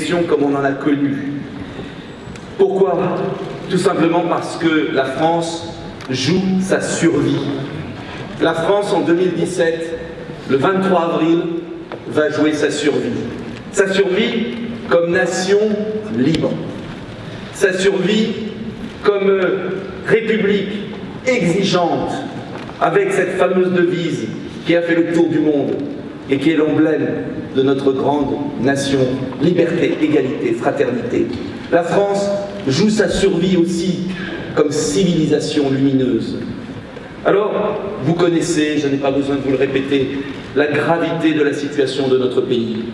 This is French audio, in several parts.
élections comme on en a connu. Pourquoi? Tout simplement parce que la France joue sa survie. La France, en 2017, le 23 avril, va jouer sa survie. Sa survie comme nation libre. Sa survie comme république exigeante, avec cette fameuse devise qui a fait le tour du monde et qui est l'emblème de notre grande nation. Liberté, égalité, fraternité. La France joue sa survie aussi comme civilisation lumineuse. Alors, vous connaissez, je n'ai pas besoin de vous le répéter, la gravité de la situation de notre pays,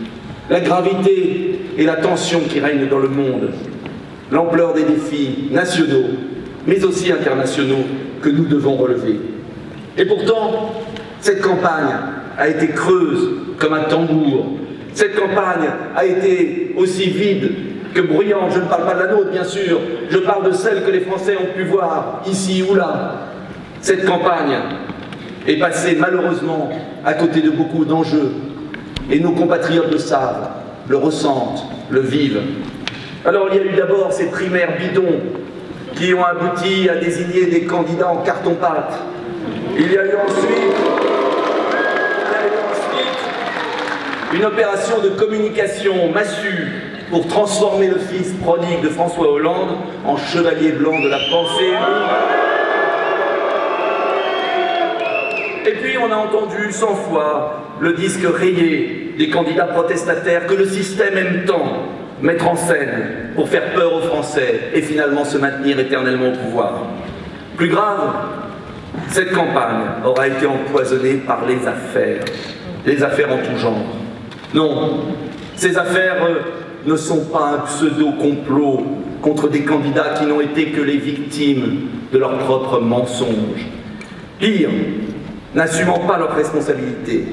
la gravité et la tension qui règnent dans le monde, l'ampleur des défis nationaux, mais aussi internationaux, que nous devons relever. Et pourtant, cette campagne a été creuse comme un tambour. Cette campagne a été aussi vide que bruyante. Je ne parle pas de la nôtre, bien sûr, je parle de celle que les Français ont pu voir, ici ou là. Cette campagne est passée malheureusement à côté de beaucoup d'enjeux, et nos compatriotes le savent, le ressentent, le vivent. Alors il y a eu d'abord ces primaires bidons qui ont abouti à désigner des candidats en carton-pâte. Il y a eu ensuite une opération de communication massue pour transformer le fils prodigue de François Hollande en chevalier blanc de la pensée libre. Et puis on a entendu 100 fois le disque rayé des candidats protestataires que le système aime tant mettre en scène pour faire peur aux Français et finalement se maintenir éternellement au pouvoir. Plus grave, cette campagne aura été empoisonnée par les affaires en tout genre. Non, ces affaires ne sont pas un pseudo-complot contre des candidats qui n'ont été que les victimes de leurs propres mensonges. Pire, n'assumant pas leurs responsabilités,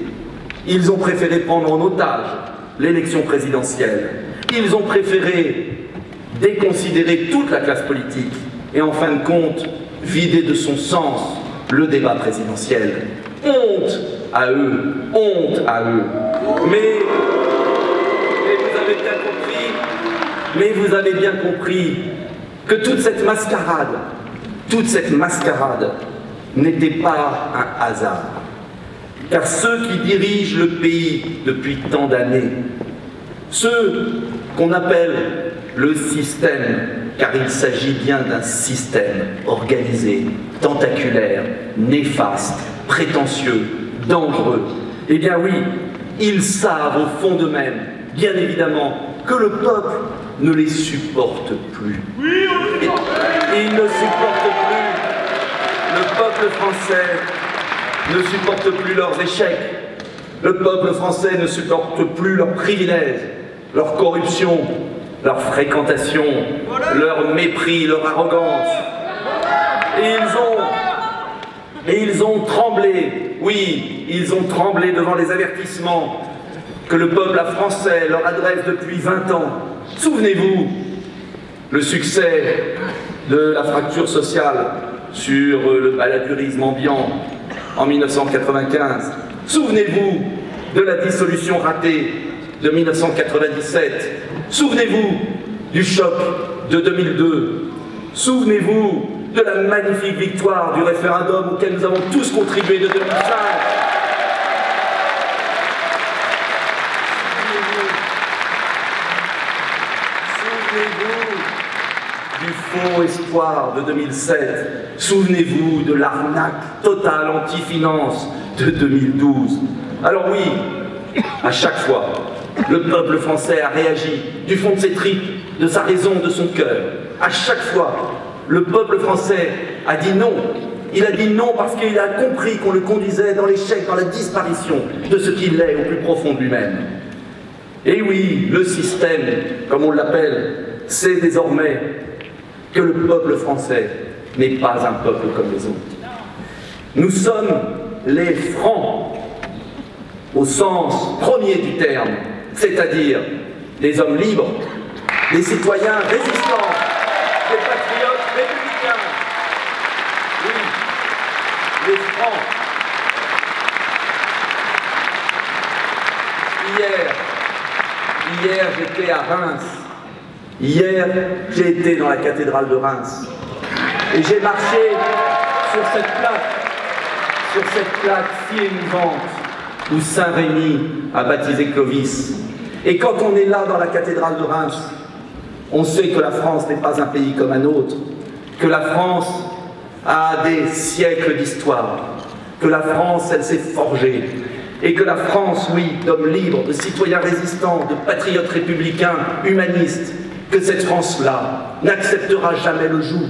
ils ont préféré prendre en otage l'élection présidentielle. Ils ont préféré déconsidérer toute la classe politique et en fin de compte, vider de son sens le débat présidentiel. Honte à eux, honte à eux. Mais vous avez bien compris que toute cette mascarade n'était pas un hasard. Car ceux qui dirigent le pays depuis tant d'années, ceux qu'on appelle le système, car il s'agit bien d'un système organisé, tentaculaire, néfaste, prétentieux, dangereux, eh bien oui, ils savent au fond d'eux-mêmes, bien évidemment, que le peuple ne les supporte plus. Il ne supporte plus. Le peuple français ne supporte plus leurs échecs. Le peuple français ne supporte plus leurs privilèges, leur corruption, leur fréquentation, leur mépris, leur arrogance. Et ils ont tremblé, oui, ils ont tremblé devant les avertissements que le peuple français leur adresse depuis 20 ans. Souvenez-vous, le succès de la fracture sociale sur le baladurisme ambiant en 1995. Souvenez-vous de la dissolution ratée de 1997. Souvenez-vous du choc de 2002. Souvenez-vous de la magnifique victoire du référendum auquel nous avons tous contribué de 2005. Souvenez-vous du faux espoir de 2007. Souvenez-vous de l'arnaque totale anti-finance de 2012. Alors oui, à chaque fois, le peuple français a réagi du fond de ses tripes, de sa raison, de son cœur. À chaque fois, le peuple français a dit non. Il a dit non parce qu'il a compris qu'on le conduisait dans l'échec, dans la disparition de ce qu'il est au plus profond de lui-même. Et oui, le système, comme on l'appelle, sait désormais que le peuple français n'est pas un peuple comme les autres. Nous sommes les Francs, au sens premier du terme, c'est-à-dire des hommes libres, des citoyens résistants, des patriotes républicains. Oui, les Francs. Hier, j'étais à Reims. Hier, j'ai été dans la cathédrale de Reims. Et j'ai marché sur cette plaque si émouvante où Saint-Rémy a baptisé Clovis. Et quand on est là dans la cathédrale de Reims, on sait que la France n'est pas un pays comme un autre, que la France a des siècles d'histoire, que la France, elle s'est forgée, et que la France, oui, d'hommes libres, de citoyens résistants, de patriotes républicains, humanistes, que cette France-là n'acceptera jamais le joug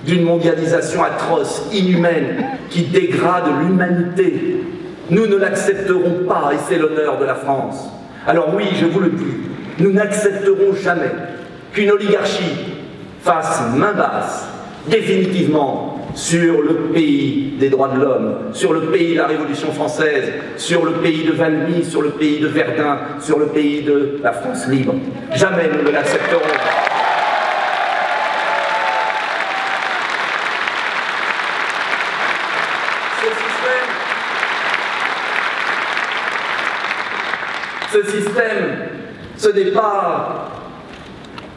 d'une mondialisation atroce, inhumaine, qui dégrade l'humanité. Nous ne l'accepterons pas, et c'est l'honneur de la France. Alors oui, je vous le dis, nous n'accepterons jamais qu'une oligarchie fasse main basse, définitivement, sur le pays des droits de l'homme, sur le pays de la Révolution française, sur le pays de Valmy, sur le pays de Verdun, sur le pays de la France libre. Jamais nous ne l'accepterons. Ce système, ce n'est pas,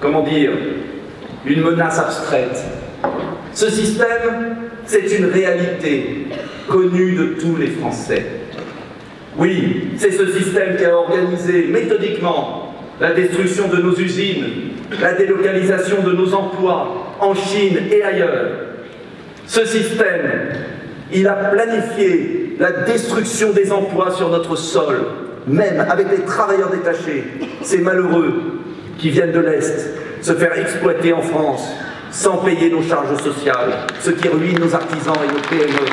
comment dire, une menace abstraite. Ce système, c'est une réalité connue de tous les Français. Oui, c'est ce système qui a organisé méthodiquement la destruction de nos usines, la délocalisation de nos emplois en Chine et ailleurs. Ce système, il a planifié la destruction des emplois sur notre sol, même avec les travailleurs détachés, ces malheureux qui viennent de l'Est, se faire exploiter en France, sans payer nos charges sociales, ce qui ruine nos artisans et nos PME.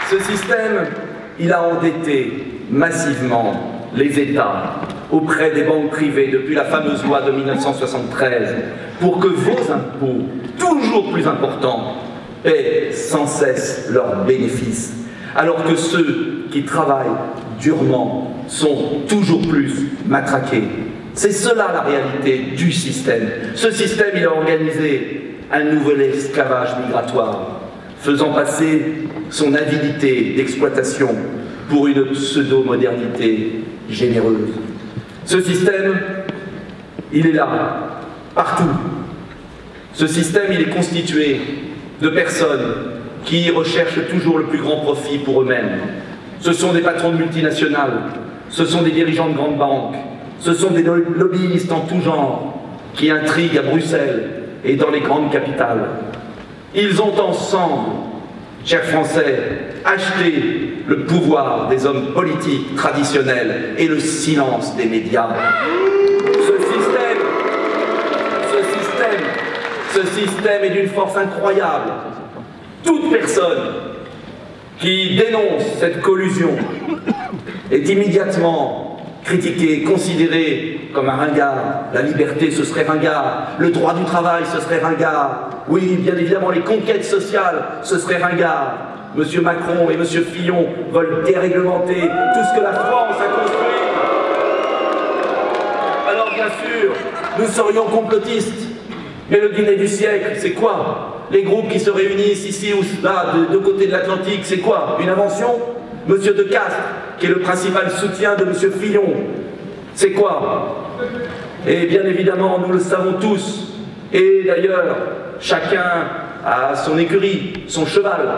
Ce système, il a endetté massivement les États auprès des banques privées depuis la fameuse loi de 1973 pour que vos impôts, toujours plus importants, paient sans cesse leurs bénéfices, alors que ceux qui travaillent durement sont toujours plus matraqués. C'est cela la réalité du système. Ce système, il a organisé un nouvel esclavage migratoire, faisant passer son avidité d'exploitation pour une pseudo-modernité généreuse. Ce système, il est là, partout. Ce système, il est constitué de personnes qui recherchent toujours le plus grand profit pour eux-mêmes. Ce sont des patrons de multinationales, ce sont des dirigeants de grandes banques, ce sont des lobbyistes en tout genre qui intriguent à Bruxelles et dans les grandes capitales. Ils ont ensemble, chers Français, acheté le pouvoir des hommes politiques traditionnels et le silence des médias. Ce système est d'une force incroyable. Toute personne qui dénonce cette collusion est immédiatement critiquée, considérée comme un ringard. La liberté, ce serait ringard. Le droit du travail, ce serait ringard. Oui, bien évidemment, les conquêtes sociales, ce serait ringard. Monsieur Macron et Monsieur Fillon veulent déréglementer tout ce que la France a construit. Alors bien sûr, nous serions complotistes. Mais le dîner du siècle, c'est quoi? Les groupes qui se réunissent ici ou là, de deux côtés de l'Atlantique, c'est quoi? Une invention? Monsieur De Castres, qui est le principal soutien de Monsieur Fillon, c'est quoi? Et bien évidemment, nous le savons tous. Et d'ailleurs, chacun a son écurie, son cheval.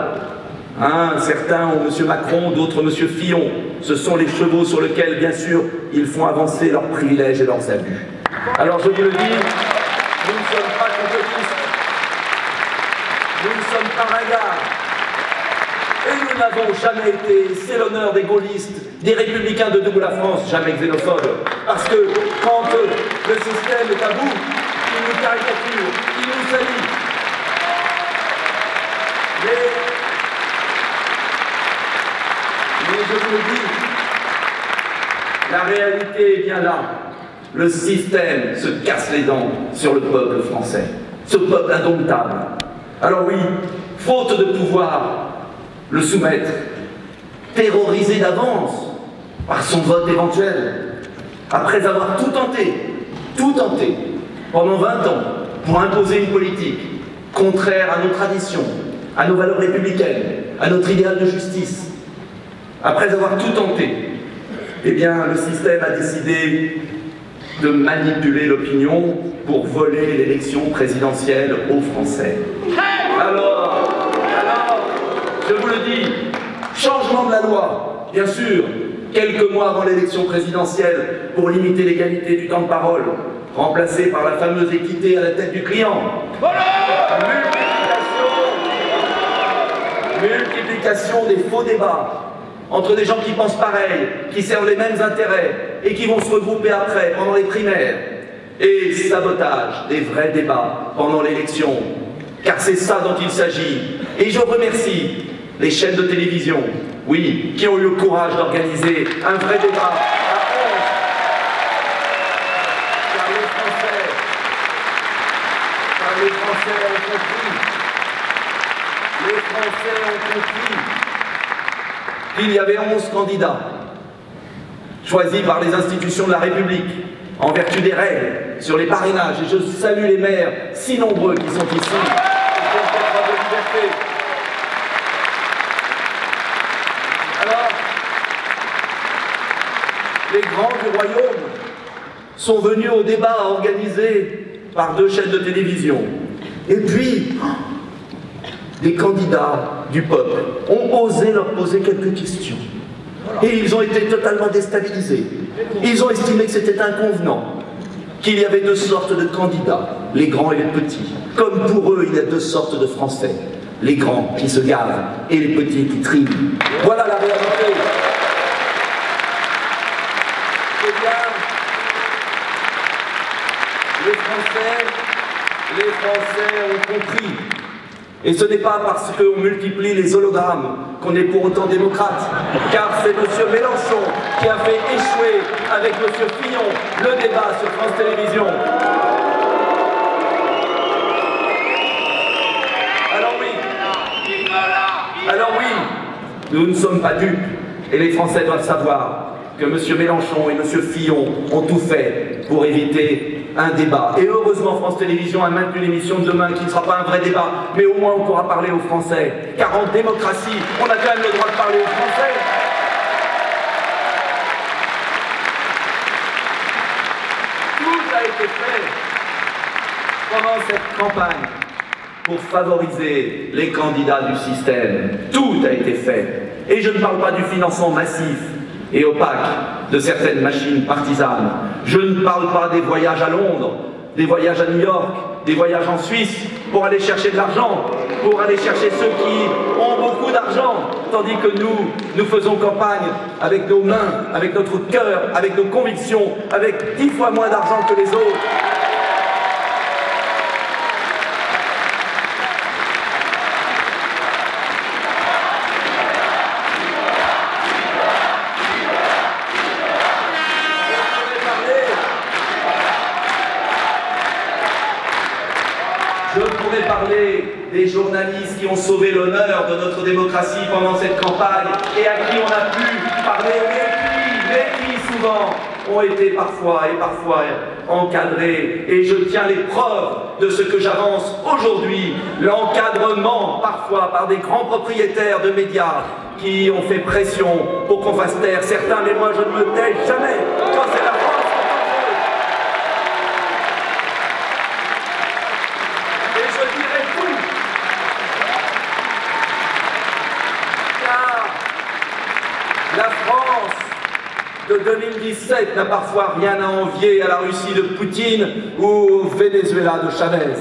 Hein, certains ont Monsieur Macron, d'autres Monsieur Fillon. Ce sont les chevaux sur lesquels, bien sûr, ils font avancer leurs privilèges et leurs abus. Alors je vous le dis, nous ne sommes pas complotistes, nous ne sommes pas ringards, et nous n'avons jamais été, c'est l'honneur des gaullistes, des républicains de Debout la France, jamais xénophobes, parce que quand le système est à bout, il nous caricature, il nous salit. Mais je vous le dis, la réalité est bien là. Le système se casse les dents sur le peuple français, ce peuple indomptable. Alors oui, faute de pouvoir le soumettre, terrorisé d'avance par son vote éventuel, après avoir tout tenté, pendant 20 ans, pour imposer une politique, contraire à nos traditions, à nos valeurs républicaines, à notre idéal de justice. Après avoir tout tenté, eh bien, le système a décidé de manipuler l'opinion pour voler l'élection présidentielle aux Français. Alors, je vous le dis, changement de la loi, bien sûr, quelques mois avant l'élection présidentielle pour limiter l'égalité du temps de parole, remplacé par la fameuse équité à la tête du client. Multiplication des faux débats entre des gens qui pensent pareil, qui servent les mêmes intérêts et qui vont se regrouper après, pendant les primaires. Et sabotage des vrais débats pendant l'élection, car c'est ça dont il s'agit. Et je remercie les chaînes de télévision, oui, qui ont eu le courage d'organiser un vrai débat à 11. Car les Français ont compris. Les Français ont compris qu'il y avait 11 candidats choisis par les institutions de la République en vertu des règles sur les parrainages. Et je salue les maires si nombreux qui sont ici et qui ont fait preuve de liberté. Alors, les grands du royaume sont venus au débat organisé par 2 chaînes de télévision. Et puis, des candidats du peuple ont osé leur poser quelques questions. Et ils ont été totalement déstabilisés. Ils ont estimé que c'était inconvenant, qu'il y avait 2 sortes de candidats, les grands et les petits. Comme pour eux, il y a 2 sortes de Français. Les grands qui se gavent et les petits qui triment. Voilà la réalité. Eh bien, les Français ont compris. Et ce n'est pas parce qu'on multiplie les hologrammes qu'on est pour autant démocrate, car c'est M. Mélenchon qui a fait échouer avec M. Fillon le débat sur France Télévisions. Alors oui, nous ne sommes pas dupes, et les Français doivent savoir que M. Mélenchon et M. Fillon ont tout fait pour éviter un débat. Et heureusement, France Télévisions a maintenu l'émission de demain qui ne sera pas un vrai débat, mais au moins on pourra parler aux Français. Car en démocratie, on a quand même le droit de parler aux Français. Tout a été fait pendant cette campagne pour favoriser les candidats du système. Tout a été fait. Et je ne parle pas du financement massif et opaque de certaines machines partisanes. Je ne parle pas des voyages à Londres, des voyages à New York, des voyages en Suisse pour aller chercher de l'argent, pour aller chercher ceux qui ont beaucoup d'argent, tandis que nous faisons campagne avec nos mains, avec notre cœur, avec nos convictions, avec 10 fois moins d'argent que les autres. Je pourrais parler des journalistes qui ont sauvé l'honneur de notre démocratie pendant cette campagne et à qui on a pu parler, mais qui souvent ont été parfois encadrés. Et je tiens les preuves de ce que j'avance aujourd'hui, l'encadrement parfois par des grands propriétaires de médias qui ont fait pression pour qu'on fasse taire certains, mais moi je ne me tais jamais quand c'est la France. La France de 2017 n'a parfois rien à envier à la Russie de Poutine ou au Venezuela de Chavez.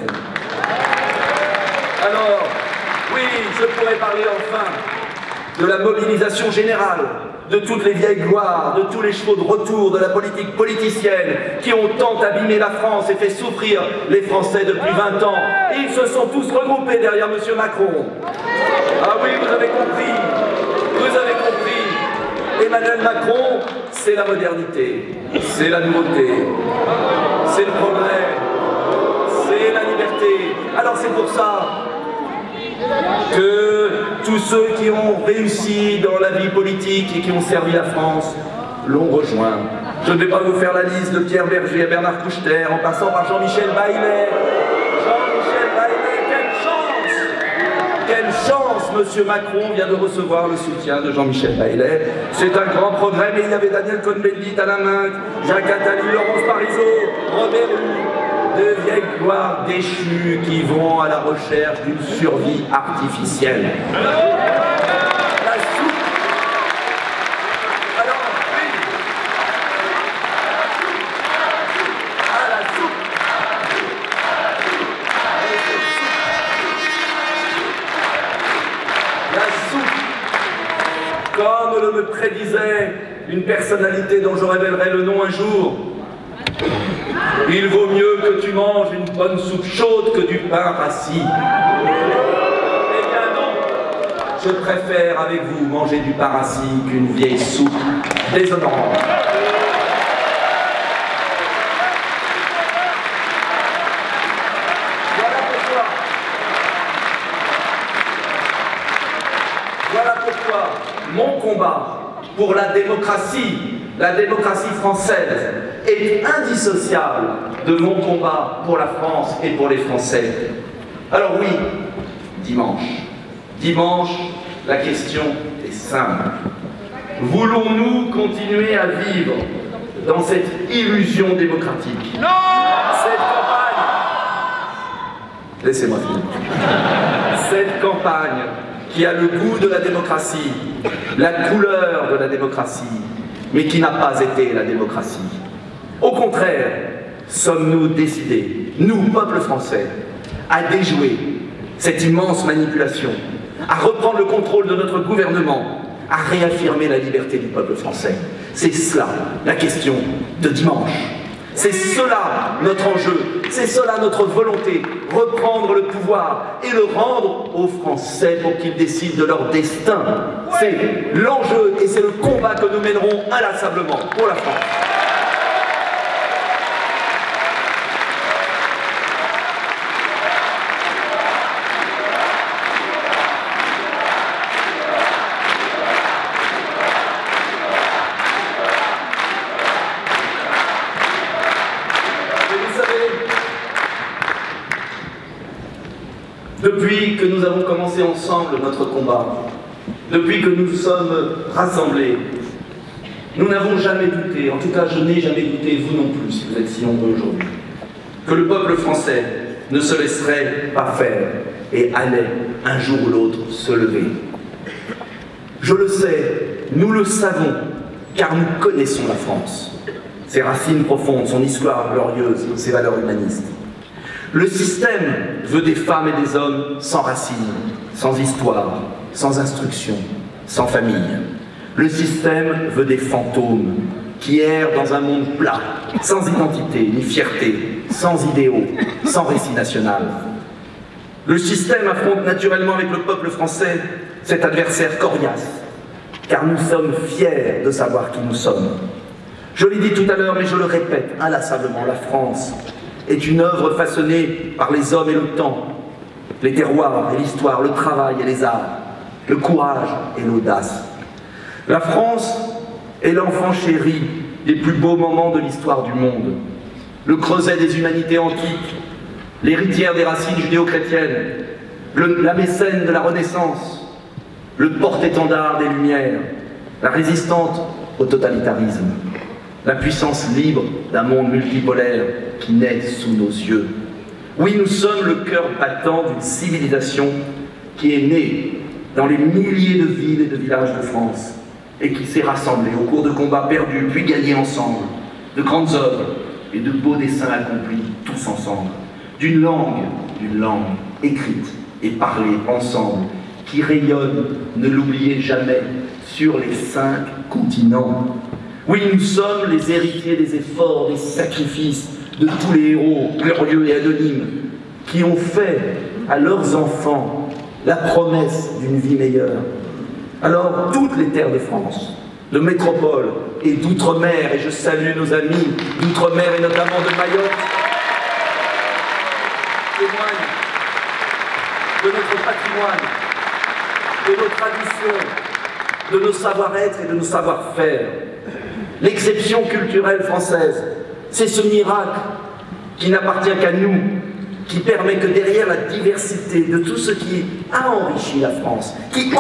Alors, oui, je pourrais parler enfin de la mobilisation générale, de toutes les vieilles gloires, de tous les chevaux de retour de la politique politicienne qui ont tant abîmé la France et fait souffrir les Français depuis 20 ans. Et ils se sont tous regroupés derrière M. Macron. Ah oui, vous avez compris. Vous avez compris. Emmanuel Macron, c'est la modernité, c'est la nouveauté, c'est le progrès, c'est la liberté. Alors c'est pour ça que tous ceux qui ont réussi dans la vie politique et qui ont servi la France l'ont rejoint. Je ne vais pas vous faire la liste de Pierre Berger à Bernard Kouchner, en passant par Jean-Michel Baillet. Jean-Michel Baillet, quelle chance! M. Macron vient de recevoir le soutien de Jean-Michel Baillet. C'est un grand progrès, mais il y avait Daniel Cohn-Bendit, Alain Minc, Jacques Attali, Laurence Parisot, Robert Hue, de vieilles gloires déchues qui vont à la recherche d'une survie artificielle. Comme le me prédisait une personnalité dont je révélerai le nom un jour, il vaut mieux que tu manges une bonne soupe chaude que du pain rassis. Eh bien non, je préfère avec vous manger du pain rassis qu'une vieille soupe déshonorante. Voilà pourquoi mon combat pour la démocratie française, est indissociable de mon combat pour la France et pour les Français. Alors oui, dimanche, la question est simple. Voulons-nous continuer à vivre dans cette illusion démocratique? Non! Cette campagne... Laissez-moi finir. Cette campagne qui a le goût de la démocratie, la couleur de la démocratie, mais qui n'a pas été la démocratie. Au contraire, sommes-nous décidés, nous, peuple français, à déjouer cette immense manipulation, à reprendre le contrôle de notre gouvernement, à réaffirmer la liberté du peuple français. C'est cela la question de dimanche. C'est cela notre enjeu, c'est cela notre volonté, reprendre le pouvoir et le rendre aux Français pour qu'ils décident de leur destin. C'est l'enjeu et c'est le combat que nous mènerons inlassablement pour la France. Depuis que nous avons commencé ensemble notre combat, depuis que nous sommes rassemblés, nous n'avons jamais douté, en tout cas je n'ai jamais douté, vous non plus, si vous êtes si nombreux aujourd'hui, que le peuple français ne se laisserait pas faire et allait un jour ou l'autre se lever. Je le sais, nous le savons, car nous connaissons la France, ses racines profondes, son histoire glorieuse, ses valeurs humanistes. Le système veut des femmes et des hommes sans racines, sans histoire, sans instruction, sans famille. Le système veut des fantômes qui errent dans un monde plat, sans identité ni fierté, sans idéaux, sans récit national. Le système affronte naturellement avec le peuple français cet adversaire coriace, car nous sommes fiers de savoir qui nous sommes. Je l'ai dit tout à l'heure, mais je le répète inlassablement, la France est une œuvre façonnée par les hommes et le temps, les terroirs et l'histoire, le travail et les arts, le courage et l'audace. La France est l'enfant chéri des plus beaux moments de l'histoire du monde, le creuset des humanités antiques, l'héritière des racines judéo-chrétiennes, la mécène de la Renaissance, le porte-étendard des Lumières, la résistante au totalitarisme, la puissance libre d'un monde multipolaire qui naît sous nos yeux. Oui, nous sommes le cœur battant d'une civilisation qui est née dans les milliers de villes et de villages de France et qui s'est rassemblée au cours de combats perdus puis gagnés ensemble, de grandes œuvres et de beaux dessins accomplis tous ensemble, d'une langue écrite et parlée ensemble qui rayonne, ne l'oubliez jamais, sur les 5 continents. Oui, nous sommes les héritiers des efforts, des sacrifices de tous les héros glorieux et anonymes qui ont fait à leurs enfants la promesse d'une vie meilleure. Alors, toutes les terres de France, de métropole et d'outre-mer, et je salue nos amis d'outre-mer et notamment de Mayotte, témoignent de notre patrimoine, de nos traditions, de nos savoir-être et de nos savoir-faire. L'exception culturelle française, c'est ce miracle qui n'appartient qu'à nous, qui permet que derrière la diversité de tout ce qui a enrichi la France, qui